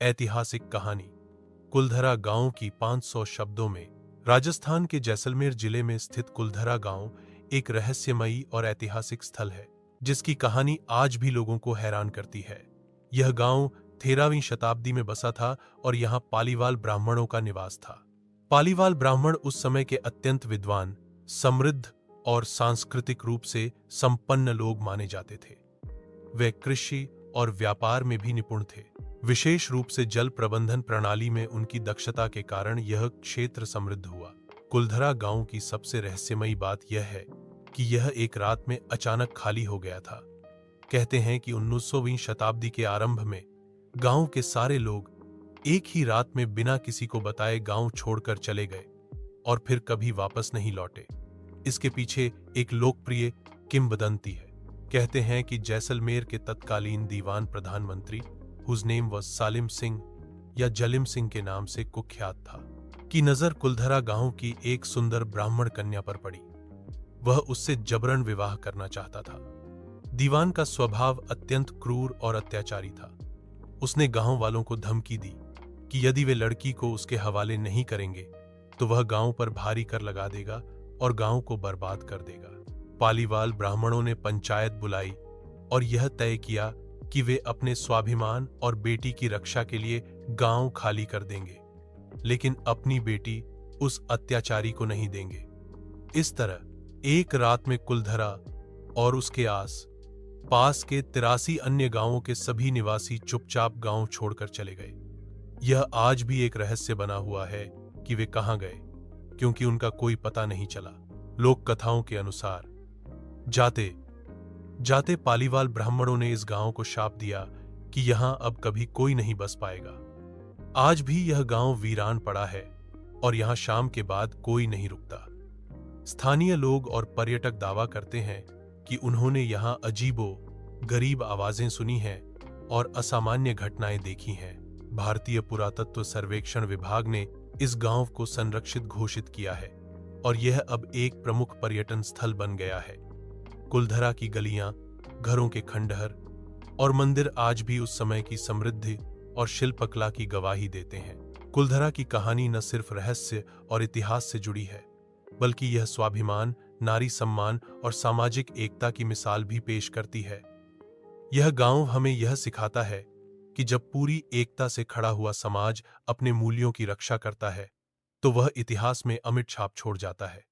ऐतिहासिक कहानी। कुलधरा गांव की 500 शब्दों में। राजस्थान के जैसलमेर जिले में स्थित कुलधरा गांव एक रहस्यमयी और ऐतिहासिक स्थल है, जिसकी कहानी आज भी लोगों को हैरान करती है। यह गांव 13वीं शताब्दी में बसा था और यहां पालीवाल ब्राह्मणों का निवास था। पालीवाल ब्राह्मण उस समय के अत्यंत विद्वान, समृद्ध और सांस्कृतिक रूप से संपन्न लोग माने जाते थे। वे कृषि और व्यापार में भी निपुण थे। विशेष रूप से जल प्रबंधन प्रणाली में उनकी दक्षता के कारण यह क्षेत्र समृद्ध हुआ। कुलधरा गांव की सबसे रहस्यमयी बात यह है कि यह एक रात में अचानक खाली हो गया था। कहते हैं कि 19वीं शताब्दी के आरंभ में गांव के सारे लोग एक ही रात में बिना किसी को बताए गांव छोड़कर चले गए और फिर कभी वापस नहीं लौटे। इसके पीछे एक लोकप्रिय किंवदंती है। कहते हैं कि जैसलमेर के तत्कालीन दीवान प्रधानमंत्री, हुज नेम वाज सालिम सिंह या जलिम सिंह के नाम से कुख्यात था, की नजर कुलधरा गांव की एक सुंदर ब्राह्मण कन्या पर पड़ी। वह उससे जबरन विवाह करना चाहता था। दीवान का स्वभाव अत्यंत क्रूर और अत्याचारी था। उसने गांव वालों को धमकी दी कि यदि वे लड़की को उसके हवाले नहीं करेंगे तो वह गांव पर भारी कर लगा देगा और गांव को बर्बाद कर देगा। पालीवाल ब्राह्मणों ने पंचायत बुलाई और यह तय किया कि वे अपने स्वाभिमान और बेटी की रक्षा के लिए गांव खाली कर देंगे, लेकिन अपनी बेटी उस अत्याचारी को नहीं देंगे। इस तरह एक रात में कुलधरा और उसके आस पास के 83 अन्य गांवों के सभी निवासी चुपचाप गांव छोड़कर चले गए। यह आज भी एक रहस्य बना हुआ है कि वे कहां गए, क्योंकि उनका कोई पता नहीं चला। लोक कथाओं के अनुसार जाते जाते पालीवाल ब्राह्मणों ने इस गांव को शाप दिया कि यहां अब कभी कोई नहीं बस पाएगा। आज भी यह गांव वीरान पड़ा है और यहां शाम के बाद कोई नहीं रुकता। स्थानीय लोग और पर्यटक दावा करते हैं कि उन्होंने यहां अजीबो गरीब आवाजें सुनी हैं और असामान्य घटनाएं देखी हैं। भारतीय पुरातत्व सर्वेक्षण विभाग ने इस गांव को संरक्षित घोषित किया है और यह अब एक प्रमुख पर्यटन स्थल बन गया है। कुलधरा की गलियां, घरों के खंडहर और मंदिर आज भी उस समय की समृद्धि और शिल्पकला की गवाही देते हैं। कुलधरा की कहानी न सिर्फ रहस्य और इतिहास से जुड़ी है, बल्कि यह स्वाभिमान, नारी सम्मान और सामाजिक एकता की मिसाल भी पेश करती है। यह गांव हमें यह सिखाता है कि जब पूरी एकता से खड़ा हुआ समाज अपने मूल्यों की रक्षा करता है, तो वह इतिहास में अमिट छाप छोड़ जाता है।